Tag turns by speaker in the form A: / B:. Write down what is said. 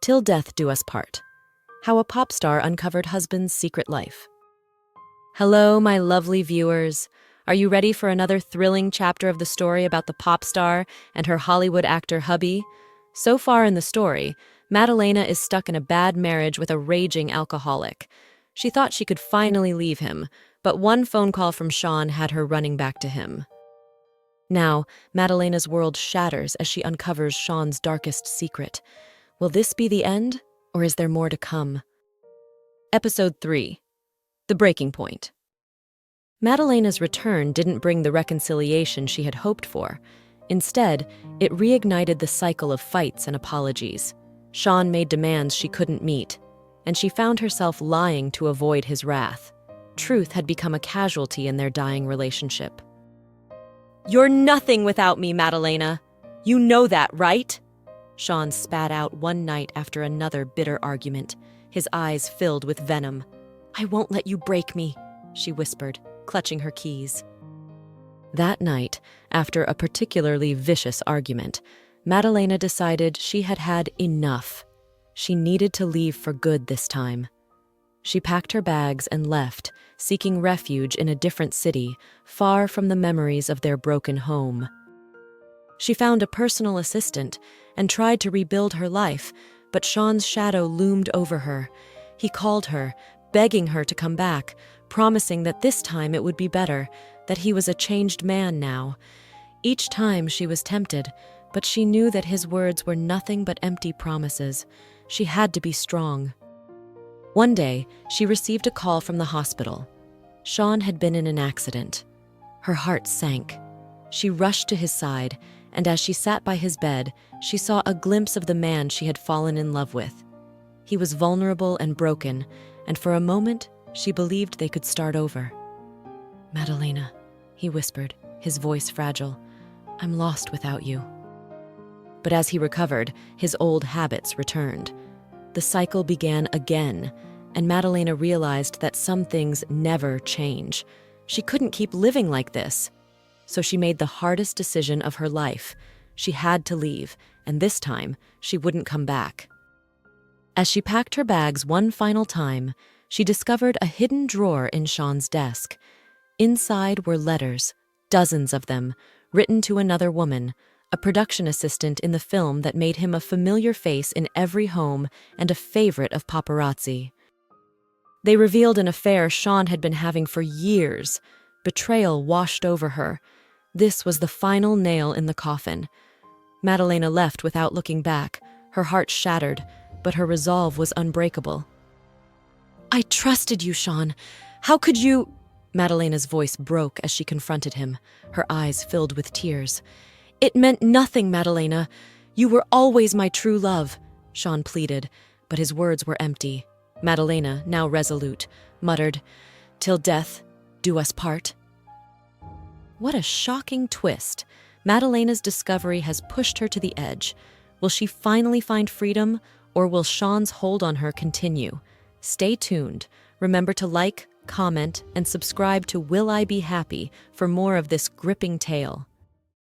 A: Till death do us part. How a pop star uncovered husband's secret life. Hello, my lovely viewers. Are you ready for another thrilling chapter of the story about the pop star and her Hollywood actor hubby? So far in the story, Madelena is stuck in a bad marriage with a raging alcoholic. She thought she could finally leave him, but one phone call from Shaun had her running back to him. Now, Madelena's world shatters as she uncovers Shaun's darkest secret. Will this be the end, or is there more to come? Episode 3. The Breaking Point. Madelena's return didn't bring the reconciliation she had hoped for. Instead, it reignited the cycle of fights and apologies. Shaun made demands she couldn't meet, and she found herself lying to avoid his wrath. Truth had become a casualty in their dying relationship. "You're nothing without me, Madelena. You know that, right?" Shaun spat out one night after another bitter argument, his eyes filled with venom. "I won't let you break me," she whispered, clutching her keys. That night, after a particularly vicious argument, Madelena decided she had had enough. She needed to leave for good this time. She packed her bags and left, seeking refuge in a different city, far from the memories of their broken home. She found a personal assistant and tried to rebuild her life, but Shaun's shadow loomed over her. He called her, begging her to come back, promising that this time it would be better, that he was a changed man now. Each time she was tempted, but she knew that his words were nothing but empty promises. She had to be strong. One day, she received a call from the hospital. Shaun had been in an accident. Her heart sank. She rushed to his side, and as she sat by his bed, she saw a glimpse of the man she had fallen in love with. He was vulnerable and broken, and for a moment, she believed they could start over. "Madelena," he whispered, his voice fragile, "I'm lost without you." But as he recovered, his old habits returned. The cycle began again, and Madelena realized that some things never change. She couldn't keep living like this. So she made the hardest decision of her life. She had to leave, and this time, she wouldn't come back. As she packed her bags one final time, she discovered a hidden drawer in Shaun's desk. Inside were letters, dozens of them, written to another woman, a production assistant in the film that made him a familiar face in every home and a favorite of paparazzi. They revealed an affair Shaun had been having for years. Betrayal washed over her. This was the final nail in the coffin. Madelena left without looking back, her heart shattered, but her resolve was unbreakable. "I trusted you, Shaun. How could you—" Madelena's voice broke as she confronted him, her eyes filled with tears. "It meant nothing, Madelena. You were always my true love," Shaun pleaded, but his words were empty. Madelena, now resolute, muttered, "Till death do us part." What a shocking twist. Madelena's discovery has pushed her to the edge. Will she finally find freedom, or will Shaun's hold on her continue? Stay tuned. Remember to like, comment, and subscribe to Will I Be Happy for more of this gripping tale.